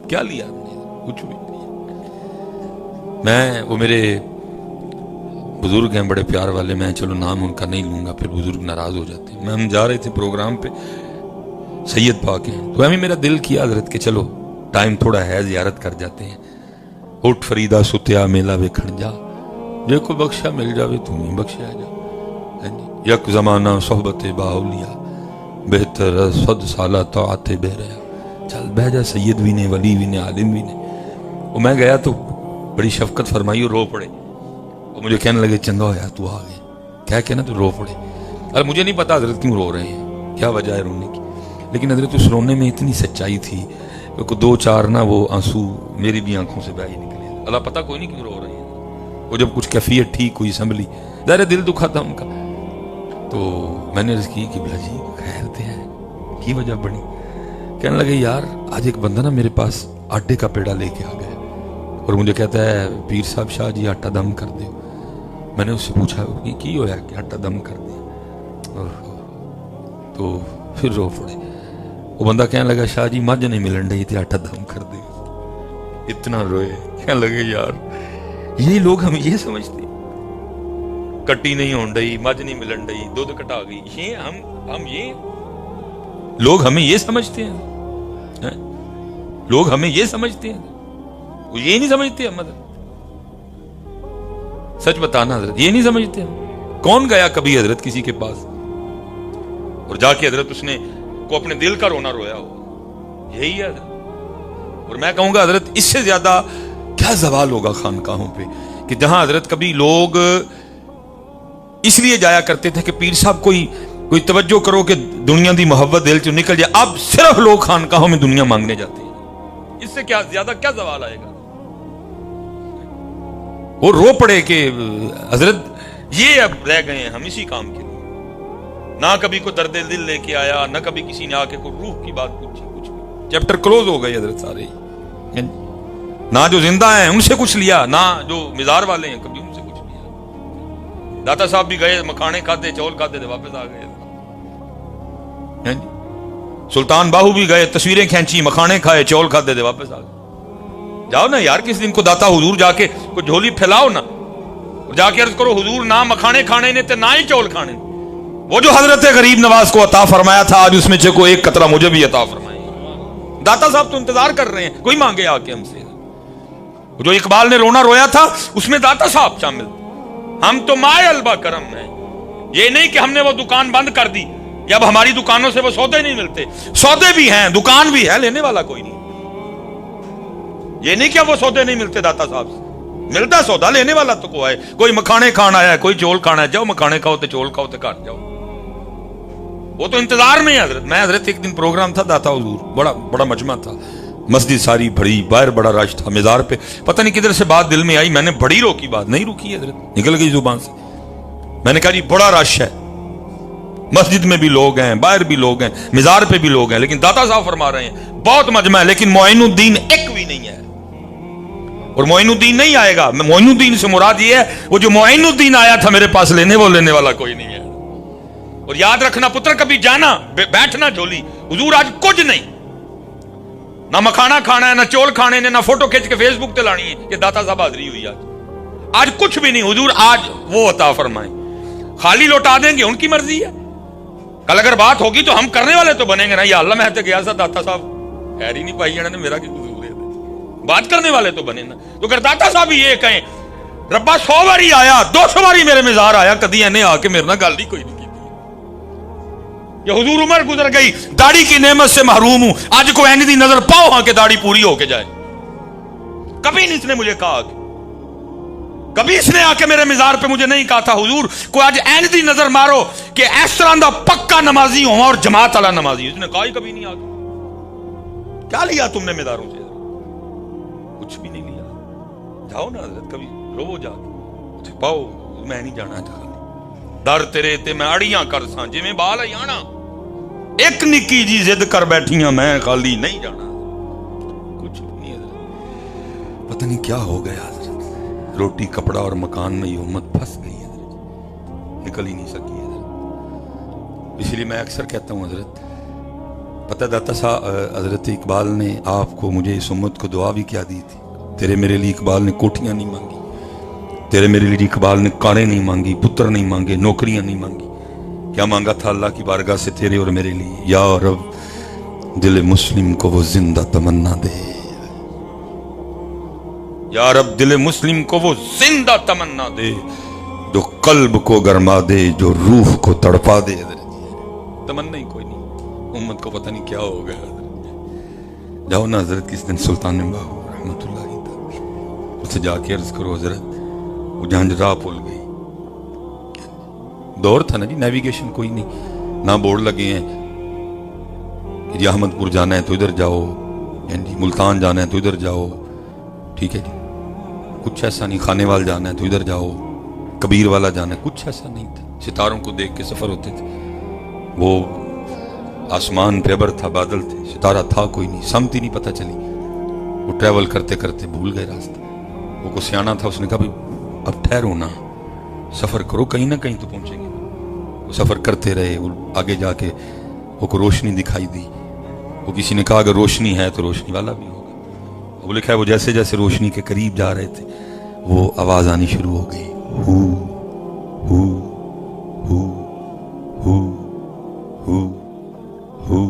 کیا لیا ہم نے, کچھ بھی نہیں. میں وہ میرے بزرگ ہیں بڑے پیار والے, میں چلو نام ان کا نہیں لوں گا پھر بزرگ ناراض ہو جاتے ہیں. ہم جا رہے تھے پروگرام پہ, سید پاک ہیں, تو ہمیں میرا دل کیا حضرت کہ چلو ٹائم تھوڑا ہے زیارت کر جاتے ہیں. اٹھ فریدہ ستیا میلہ ویکھن جا, جے کو بخشا مل جاوے تو نہیں بخشیا جا. یک زمانہ صحبت باولیاء بہتر 100 سالہ طاعت بہریا. چل بہ جا, سید بھی نے ولی بھی نے عالم بھی نے. وہ میں گیا تو بڑی شفقت فرمائی اور رو پڑے. وہ مجھے کہنے لگے چنگا ہویا تو آ گئے, کیا کہنا تو رو پڑے. ارے مجھے نہیں پتا حضرت کیوں رو رہے ہیں, کیا وجہ ہے رونے کی, لیکن حضرت اس رونے میں اتنی سچائی تھی کہ 2-4 نہ وہ آنسو میری بھی آنکھوں سے بہہ ہی نکلے. اللہ پتہ کوئی نہیں کیوں رو رہے ہیں. وہ جب کچھ کیفیت ٹھیک ہوئی سنبھلی, ظاہر دل دکھا تھا ان کا. تو میں نے عرض کی کہ بلا جی خیر تھے ہیں کی وجہ بنی. کہنے لگے یار آج ایک بندہ نا میرے پاس آٹے کا پیڑا لے کے آ گیا اور مجھے کہتا ہے پیر صاحب شاہ جی آٹا دم کر دو. میں نے اس سے پوچھا کہ کی ہویا کہ آٹا دم کر دیا, اور تو پھر رو پڑے. وہ بندہ کہنے لگا شاہ جی مجھ نہیں ملن رہی تھی آٹا دم کر دے. اتنا روئے. کہنے لگے یار یہ لوگ ہم یہ سمجھتے کٹی نہیں ہون رہی, مجھ نہیں ملن رہی, دودھ کٹا گئی, یہ ہم یہ لوگ ہمیں یہ سمجھتے ہیں, لوگ ہمیں یہ سمجھتے ہیں, وہ یہ نہیں سمجھتے ہم. سچ بتانا حضرت یہ نہیں سمجھتے ہم. کون گیا کبھی حضرت کسی کے پاس اور جا کے حضرت اس نے کو اپنے دل کا رونا رویا ہو؟ یہی ہے حضرت. اور میں کہوں گا حضرت اس سے زیادہ کیا زوال ہوگا خانقاہوں پہ کہ جہاں حضرت کبھی لوگ اس لیے جایا کرتے تھے کہ پیر صاحب کوئی توجہ کرو کہ دنیا دی محبت دل چوں نکل جائے. اب صرف لوگ خانقاہوں میں دنیا مانگنے جاتے ہیں. اس سے کیا زیادہ کیا زوال آئے گا. وہ رو پڑے کہ حضرت یہ اب رہ گئے ہیں ہم اسی کام کے لیے. نہ کبھی کوئی درد دل لے کے آیا, نہ کبھی کسی نے آ کے کوئی روح کی بات پوچھی, کچھ بھی. چیپٹر کلوز ہو گئے حضرت سارے. نہ جو زندہ ہیں ان سے کچھ لیا، نہ جو مزار والے ہیں کبھی ان سے کچھ لیا۔ داتا صاحب بھی گئے، مکھانے کھاتے، چول کھاتے تھے، واپس آ گئے۔ سلطان باہو بھی گئے، تصویریں کھینچی، مکھانے کھائے، چول کھاتے تھے، واپس آ گئے۔ جاؤ نا یار کس دن کو داتا حضور جا کے کوئی جھولی پھیلاؤ نا، جا کے عرض کرو حضور نہ مکھانے کھانے نے تے نہ ہی چول کھانے، وہ جو حضرت غریب نواز کو عطا فرمایا تھا آج اس میں سے کوئی ایک قطرہ مجھے بھی عطا فرمائے۔ داتا صاحب تو انتظار کر رہے ہیں، کوئی مانگے آ کے ہم سے۔ جو اقبال نے رونا رویا تھا اس میں داتا صاحب شامل، ہم تو مائے البا کرم ہیں۔ یہ نہیں کہ ہم نے وہ دکان بند کر دی یا اب ہماری دکانوں سے وہ سودے نہیں ملتے، سودے بھی ہیں، دکان بھی ہے، لینے والا کوئی نہیں۔ یہ نہیں کہ وہ سودے نہیں ملتے، داتا صاحب سے ملتا سودا، لینے والا تو کوئی ہے۔ کوئی مکھانے کھانا ہے، کوئی چول کھانا ہے، جاؤ مکھانے کھاؤ تے چول کھاؤ تے گھر جاؤ، وہ تو انتظار میں ہے حضرت۔ میں حضرت ایک دن پروگرام تھا داتا حضور، بڑا مجمع تھا، مسجد ساری بھری، باہر بڑا رش تھا، مزار پہ پتہ نہیں کدھر سے بات دل میں آئی، میں نے بڑی روکی، بات نہیں روکی حضرت، نکل گئی زبان سے۔ میں نے کہا جی بڑا رش ہے، مسجد میں بھی لوگ ہیں، باہر بھی لوگ ہیں، مزار پہ بھی لوگ ہیں، لیکن داتا صاحب فرما رہے ہیں بہت مجمع ہے، لیکن معین الدین ایک بھی نہیں ہے، اور معین الدین نہیں آئے گا۔ معین الدین سے مراد یہ ہے وہ جو معین الدین آیا تھا میرے پاس لینے، وہ لینے والا کوئی نہیں ہے۔ اور یاد رکھنا پتر، کبھی جانا بیٹھنا جھولی، حضور آج کچھ نہیں، نہ مکھانا کھانا ہے، نہ چول کھانے نے، نہ فوٹو کھینچ کے فیس بک تے لانی ہے کہ داتا صاحب حاضری ہوئی آج کچھ بھی نہیں۔ حضور آج وہ عطا فرمائیں، خالی لوٹا دیں گے ان کی مرضی ہے، کل اگر بات ہوگی تو ہم کرنے والے تو بنیں گے نا۔ یا اللہ میں تے گیا سا داتا صاحب خیر ہی نہیں پائی جانا نے، میرا کی قصور ہے، بات کرنے والے تو بنے نا۔ تو اگر داتا صاحب یہ کہیں ربا 100 باری آیا، 200 باری میرے مزار آیا، کدی اینے آ کے میرے نہ گل ہی کوئی نہیں کی۔ یہ حضور عمر گزر گئی، داڑھی کی نعمت سے محروم ہوں، آج کو اینی دی نظر پاؤ ہاں کہ داڑھی پوری ہو کے جائے۔ کبھی نہیں اس نے مجھے کہا، کبھی اس نے آ کے میرے مزار پہ مجھے نہیں کہا تھا حضور کو آج اینی دی نظر مارو کہ اس طرح دا پکا نمازی ہوں اور جماعت والا نمازی۔ اس نے کہا ہی کبھی نہیں آ کے۔ کیا لیا تم نے مزاروں سے؟ کچھ بھی نہیں لیا۔ جاؤ نا حضرت، کبھی رو جا کے پاؤ، میں نہیں جانا چاہتا، در تیرے تے میں اڑیاں کر ساں جی میں بال ہے آنا، ایک نکی جی ضد کر بیٹھیاں میں خالی نہیں جانا۔ کچھ نہیں حضرت، پتہ نہیں کیا ہو گیا حضرت، روٹی کپڑا اور مکان میں یہ امت پھنس گئی حضرت، نکل ہی نہیں سکی حضرت۔ اسی لیے میں اکثر کہتا ہوں حضرت، پتہ داتا صاحب حضرت اقبال نے آپ کو مجھے اس امت کو دعا بھی کیا دی تھی، تیرے میرے لیے اقبال نے کوٹیاں نہیں مانگی، تیرے میرے لیے اقبال نے کاریں نہیں مانگی، پتر نہیں مانگے، نوکریاں نہیں مانگی، کیا مانگا تھا اللہ کی بارگاہ سے تیرے اور میرے لیے، یا رب دل مسلم کو وہ زندہ تمنا دے، یا رب دل مسلم کو وہ زندہ تمنا دے، جو قلب کو گرما دے، جو روح کو تڑپا دے۔ تمنا ہی کوئی نہیں، امت کو پتہ نہیں کیا ہو گیا حضرت۔ جاؤ نا حضرت کس دن سلطان باہو رحمت اللہ اسے جا کے عرض کرو حضرت وہ جہاں راہ بھول گئی، دور تھا نا جی، نیویگیشن کوئی نہیں، نہ بورڈ لگے ہیں کہ جی احمد پور جانا ہے تو ادھر جاؤ، جی ملتان جانا ہے تو ادھر جاؤ، ٹھیک ہے جی، کچھ ایسا نہیں، خانے وال جانا ہے تو ادھر جاؤ، کبیر والا جانا ہے، کچھ ایسا نہیں تھا۔ ستاروں کو دیکھ کے سفر ہوتے تھے، وہ آسمان پہ ابر تھا، بادل تھے، ستارہ تھا کوئی نہیں، سمت ہی نہیں پتہ چلی، وہ ٹریول کرتے کرتے بھول گئے راستہ۔ وہ کو سیانا تھا، اس نے کہا بھائی اب ٹھہرو نا، سفر کرو، کہیں نہ کہیں تو پہنچیں گے۔ وہ سفر کرتے رہے، آگے جا کے وہ کو روشنی دکھائی دی، وہ کسی نے کہا اگر روشنی ہے تو روشنی والا بھی ہوگا۔ وہ لکھا ہے وہ جیسے جیسے روشنی کے قریب جا رہے تھے وہ آواز آنی شروع ہو گئی، ہو ہو ہو ہو ہو ہو۔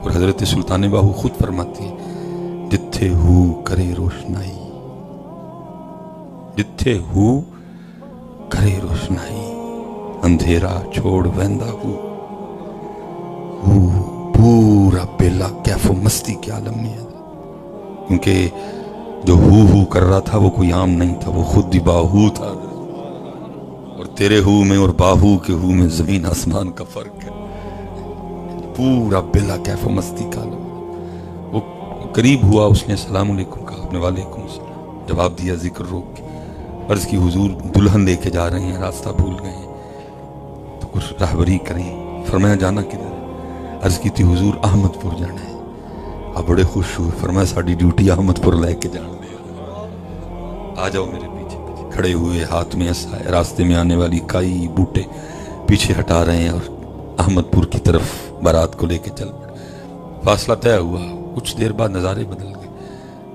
اور حضرت سلطان باہو خود فرماتی ہے جتھے ہو کرے روشنائی، جتھے ہو کرے روشنائی، اندھیرا چھوڑ ویندا ہو پورا بیلا کیف و مستی کے عالم میں ہے، کیونکہ جو ہو کر رہا تھا وہ کوئی عام نہیں تھا، وہ خود بھی باہو تھا، اور تیرے ہو میں اور باہو کے ہو میں زمین آسمان کا فرق ہے، پورا بیلا کیف و مستی کا عالم۔ وہ قریب ہوا، اس نے السلام علیکم کہا، اپنے وعلیکم السلام جواب دیا ذکر روک کے، عرض کی حضور دلہن لے کے جا رہے ہیں، راستہ بھول گئے ہیں تو کچھ راہبری کریں۔ فرمایا جانا کدھر ہے؟ عرض کی تھی حضور احمد پور جانا ہے۔ آپ بڑے خوش ہوئے, فرمایا ساری ڈیوٹی احمد پور لے کے جان دے, آ جاؤ میرے پیچھے پیچھے. کھڑے ہوئے, ہاتھ میں عصا ہے, راستے میں آنے والی کئی بوٹے پیچھے ہٹا رہے ہیں اور احمد پور کی طرف بارات کو لے کے چل پڑے. فاصلہ طے ہوا, کچھ دیر بعد نظارے بدل گئے.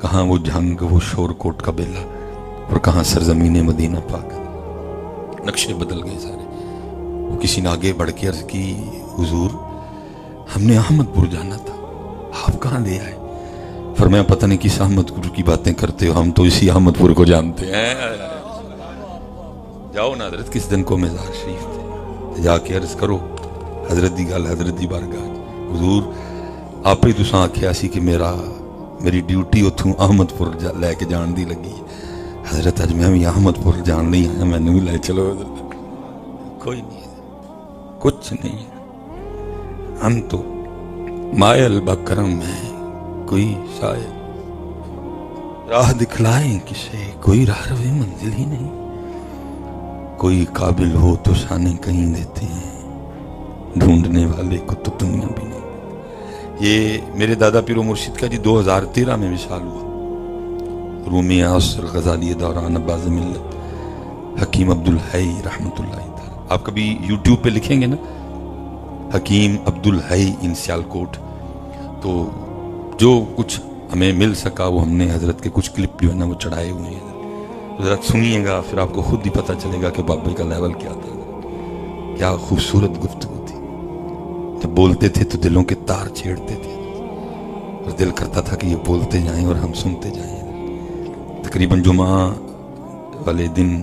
کہاں وہ جھنگ, وہ شور کوٹ کا بیلا, اور کہاں سرزمین مدینہ پاک. نقشے بدل گئے سارے. وہ کسی نے آگے بڑھ کے عرض کی, حضور ہم نے احمد پور جانا تھا, آپ کہاں لے آئے؟ فرمایا پتہ نہیں کس احمد پور کی باتیں کرتے ہو, ہم تو اسی احمد پور کو جانتے ہیں. جاؤ نا حضرت, کس دن کو مزار شریف تھے, جا کے عرض کرو حضرت دی گل, حضرت دی بارگاہ, حضور آپ ہی تساں آکھیا سی کہ میری ڈیوٹی اتھوں احمد پور لے کے جان دی لگی ہے. حضرت اج میں بھی احمد پور جان نہیں آیا, میں نے بھی لے چلو. حضرت کوئی نہیں ہے, کچھ نہیں ہے, ہم تو مائل بکرم ہے, کوئی شاید راہ دکھلائیں کسے, کوئی راہ روی منزل ہی نہیں. کوئی قابل ہو تو شانے کہیں دیتے ہیں, ڈھونڈنے والے کو تو دنیا بھی نہیں. یہ میرے دادا پیر و مرشد کا جی 2013 میں وصال ہوا. رومی عصر غزالی دوران عباس ملت حکیم عبدالحی رحمۃ اللہ تعالی. آپ کبھی یوٹیوب پہ لکھیں گے نا حکیم عبدالحی ان سیالکوٹ, تو جو کچھ ہمیں مل سکا وہ ہم نے حضرت کے کچھ کلپ جو ہے نا وہ چڑھائے ہوئے ہیں. حضرت سنیے گا, پھر آپ کو خود ہی پتہ چلے گا کہ بابے کا لیول کیا تھا. کیا خوبصورت گفتگو تھی. جب بولتے تھے تو دلوں کے تار چھیڑتے تھے, اور دل کرتا تھا کہ یہ بولتے جائیں اور ہم سنتے جائیں. تقریباً جمعہ والے دن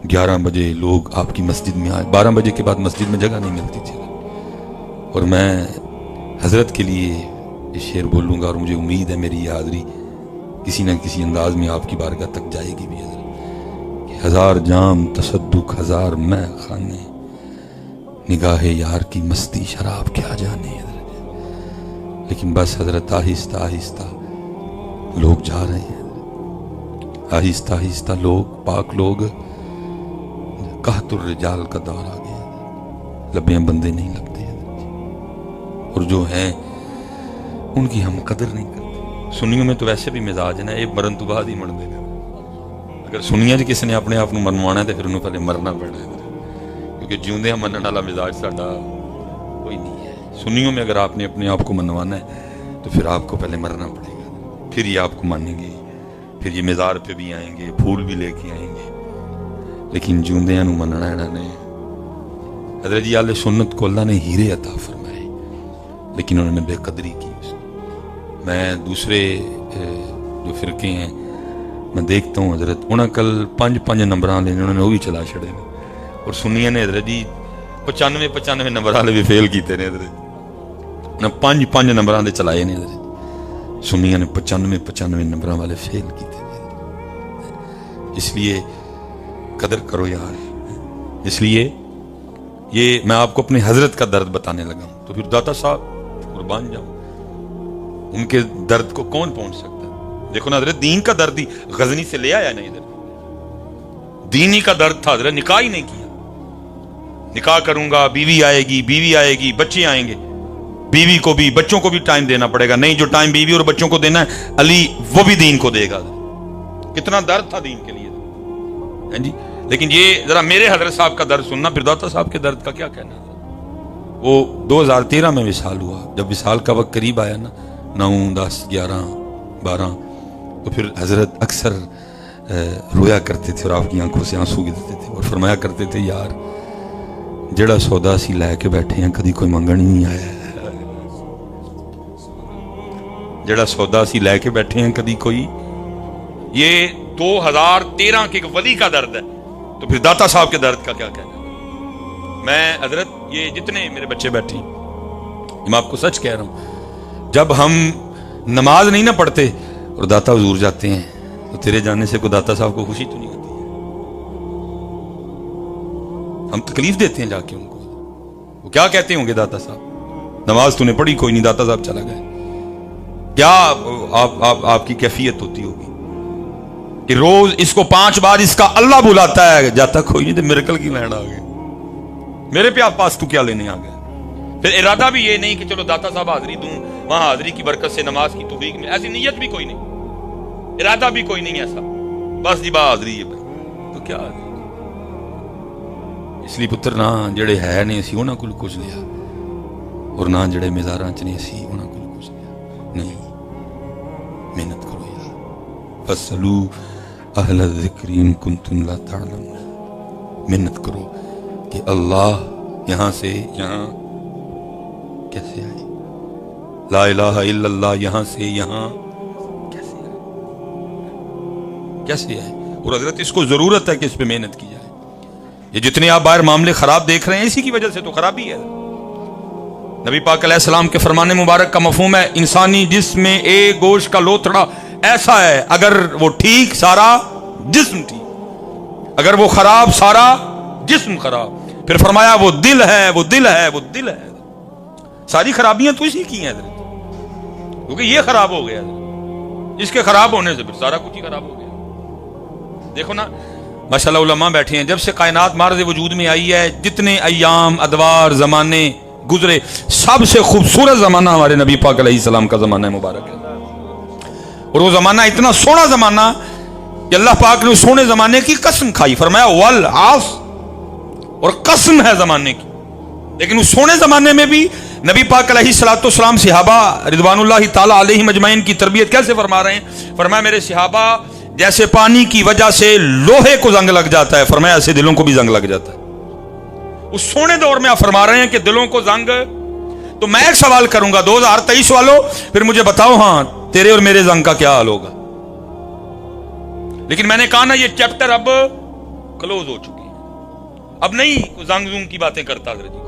11 بجے لوگ آپ کی مسجد میں آئے. 12 بجے کے بعد مسجد میں جگہ نہیں ملتی تھی, اور میں حضرت کے لیے یہ شعر بولوں گا, اور مجھے امید ہے میری یہ حاضری کسی نہ کسی انداز میں آپ کی بارگاہ تک جائے گی بھی. حضرت کہ 1000 جام تصدق, 1000 میں خانے, نگاہ یار کی مستی شراب کیا جانے. حضرت لیکن بس حضرت آہستہ آہستہ لوگ جا رہے ہیں, آہستہ آہستہ لوگ, پاک لوگ, قحط الرجال کا دور آ گیا. لبیاں بندے نہیں لگتے, اور جو ہیں ان کی ہم قدر نہیں کرتے. سنیوں میں تو ویسے بھی مزاج ہے نا, ایک مرن تو بعد ہی مرن دینا. اگر سنیا جی کسی نے اپنے آپ کو منوانا ہے تو پھر انہوں پہلے مرنا پڑنا ہے, کیونکہ جیوندے ہم منن والا مزاج ساڈا کوئی نہیں ہے. سنیوں میں اگر آپ نے اپنے آپ کو منوانا ہے تو پھر آپ کو پہلے مرنا پڑے گا, پھر یہ آپ کو مانیں گے, پھر یہ مزار پہ بھی آئیں گے, پھول بھی لے کے آئیں گے. لیکن جیوندیاں نو مننا انہاں نے. حضرت جی اہل سنت کو اللہ نے ہیرے عطا فرمائے, لیکن انہوں نے بے قدری کی. میں دوسرے جو فرقے ہیں میں دیکھتا ہوں حضرت, انہاں کل 5 نمبراں لے انہوں نے وہ بھی چلا چھڑے نے, اور سنیاں نے حضرت جی 95 نمبر والے بھی فیل کیتے نے. حضرت انہاں 5 نمبراں دے چلائے نے. حضرت سنیاں نے 95 نمبراں والے فیل کیتے نے. اس لیے قدر کرو یار. اس لیے یہ میں آپ کو اپنے حضرت کا درد بتانے لگا ہوں, تو پھر داتا صاحب قربان جاؤں, ان کے درد کو کون پہنچ سکتا ہے؟ دیکھو نا حضرت دین کا درد ہی غزنی سے لے آیا نا ادھر. دینی کا درد تھا حضرت, نکاح ہی نہیں کیا. نکاح کروں گا, بیوی آئے گی, بچے آئیں گے, بیوی کو بھی بچوں کو بھی ٹائم دینا پڑے گا. نہیں, جو ٹائم بیوی اور بچوں کو دینا ہے علی وہ بھی دین کو دے گا. کتنا درد تھا دین کے لیے, ہیں جی. لیکن یہ ذرا میرے حضرت صاحب کا درد سننا, پھر داتا صاحب کے درد کا کیا کہنا. وہ 2013 میں وصال ہوا. جب وصال کا وقت قریب آیا نا, 9, 10, 11, 12, تو پھر حضرت اکثر رویا کرتے تھے اور آپ کی آنکھوں سے آنسو گرتے تھے, اور فرمایا کرتے تھے یار جڑا سودا سی لے کے بیٹھے ہیں کدی کوئی منگن ہی نہیں آیا. جڑا سودا سی لے کے بیٹھے ہیں کدی کوئی, یہ 2013 کے ایک ولی کا درد ہے, تو پھر داتا صاحب کے درد کا کیا کہنا. میں حضرت یہ جتنے میرے بچے بیٹھے ہیں میں آپ کو سچ کہہ رہا ہوں, جب ہم نماز نہیں نہ پڑھتے اور داتا حضور جاتے ہیں تو تیرے جانے سے کوئی داتا صاحب کو خوشی تو نہیں ہوتی ہے. ہم تکلیف دیتے ہیں جا کے ان کو. وہ کیا کہتے ہوں گے داتا صاحب, نماز تو نے پڑھی کوئی نہیں, داتا صاحب چلا گئے. کیا آپ کی کیفیت ہوتی ہوگی کہ روز اس کو 5 بار اس کا اللہ بلاتا ہے, جاتا کوئی نہیں, تو میریکل کی لینڈ آ گئے, میرے پہ آپ پاس تو کیا لینے آ گئے. پھر ارادہ بھی یہ نہیں کہ چلو داتا صاحب حاضری دوں, وہاں حاضری کی برکت سے نماز کی توفیق میں ایسی نیت بھی کوئی نہیں, ارادہ بھی کوئی نہیں ایسا, بس جی با حاضری ہے بھائی, تو کیا حاضری. اس لیے پتر نہ جڑے ہے نہیں اسی انہاں کول کچھ لیا, اور نہ جڑے مزاراں چ نہیں اسی انہاں کول کچھ لیا نہیں. محنت کرو یار, فاسألوا اہل الذکر ان کنتم لا تعلمون. محنت کرو کہ اللہ یہاں سے یہاں کیسے آئے, لا الہ الا اللہ یہاں سے یہاں کیسے آئے, کیسے آئے. اور حضرت اس کو ضرورت ہے کہ اس پہ محنت کی جائے. یہ جتنے آپ باہر معاملے خراب دیکھ رہے ہیں اسی کی وجہ سے تو خرابی ہے. نبی پاک علیہ السلام کے فرمان مبارک کا مفہوم ہے انسانی جسم میں ایک گوشت کا لوتھڑا ایسا ہے, اگر وہ ٹھیک سارا جسم ٹھیک, اگر وہ خراب سارا جسم خراب. پھر فرمایا وہ دل ہے, وہ دل ہے, وہ دل ہے. ساری خرابیاں تو اسی کی ہیں کیونکہ یہ خراب ہو گیا, اس کے خراب ہونے سے پھر سارا کچھ ہی خراب ہو گیا. دیکھو نا ماشاءاللہ علماء بیٹھے ہیں, جب سے کائنات مارز وجود میں آئی ہے جتنے ایام ادوار زمانے گزرے سب سے خوبصورت زمانہ ہمارے نبی پاک علیہ السلام کا زمانہ مبارک ہے. اور وہ زمانہ اتنا سونا زمانہ کہ اللہ پاک نے اس سونے زمانے کی قسم کھائی, فرمایا والعصر, اور قسم ہے زمانے کی. لیکن اس سونے زمانے میں بھی نبی پاک علیہ السلام صحابہ رضوان اللہ تعالی علیہم اجمعین کی تربیت کیسے فرما رہے ہیں. فرمایا میرے صحابہ جیسے پانی کی وجہ سے لوہے کو زنگ لگ جاتا ہے, فرمایا ایسے دلوں کو بھی زنگ لگ جاتا ہے. اس سونے دور میں آپ فرما رہے ہیں کہ دلوں کو زنگ. تو میں ایک سوال کروں گا 2023 والوں, پھر مجھے بتاؤ ہاں تیرے اور میرے زنگ کا کیا حال ہوگا. لیکن میں نے کہا نا یہ چیپٹر اب کلوز ہو چکی ہے, اب نہیں زنگ زنگ کی باتیں کرتا حضرت جی,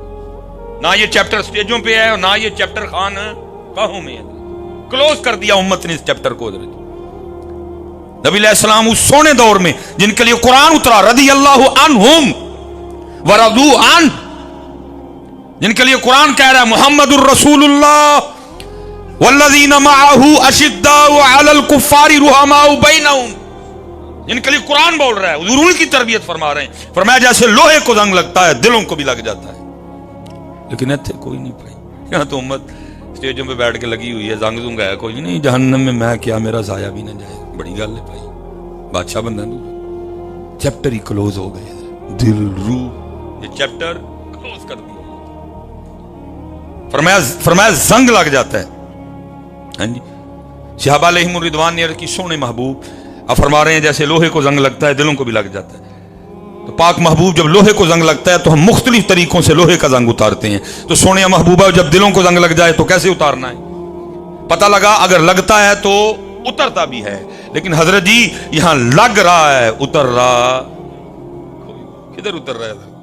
نہ یہ چیپٹر سٹیجوں پہ ہے اور نہ یہ چیپٹر خان کہوں میں ہے. کلوز کر دیا امت نے اس چیپٹر کو. حضرت نبی علیہ السلام اس سونے دور میں جن کے لیے قرآن اترا, رضی اللہ عنہم ورضوا عنہ, جن کے لیے قرآن کہہ رہا ہے محمد الرسول اللہ والذین معہ اشداء علی الکفار رحماء بینہم, جن کے لیے قرآن بول رہا ہے حضور کی تربیت فرما رہے ہیں. فرمایا جیسے لوہے کو زنگ لگتا ہے دلوں کو بھی لگ جاتا ہے. لیکن ایتھے کوئی نہیں پائی, یہاں تو امت اسٹیجوں پہ بیٹھ کے لگی ہوئی ہے, زنگ زنگ ہے کوئی نہیں. جہنم میں میں کیا میرا سایہ بھی نہ جائے, بڑی گل ہے بھائی, بادشاہ بندہ نہیں. چیپٹر ہی کلوز ہو گئے, دل روح یہ چیپٹر کلوز کر دیا. فرمایا زنگ لگ جاتا ہے. ہاں جی, صحابہ علیہم الرضوان نے عرض کی سونے محبوب, آپ فرما رہے ہیں جیسے لوہے کو زنگ لگتا ہے دلوں کو بھی لگ جاتا ہے. تو پاک محبوب جب لوہے کو زنگ لگتا ہے تو ہم مختلف طریقوں سے لوہے کا زنگ اتارتے ہیں. تو سونے محبوبہ جب دلوں کو زنگ لگ جائے تو کیسے اتارنا ہے. پتہ لگا اگر لگتا ہے تو اترتا بھی ہے, لیکن حضرت جی یہاں لگ رہا ہے اتر رہا, کدھر اتر رہا ہے.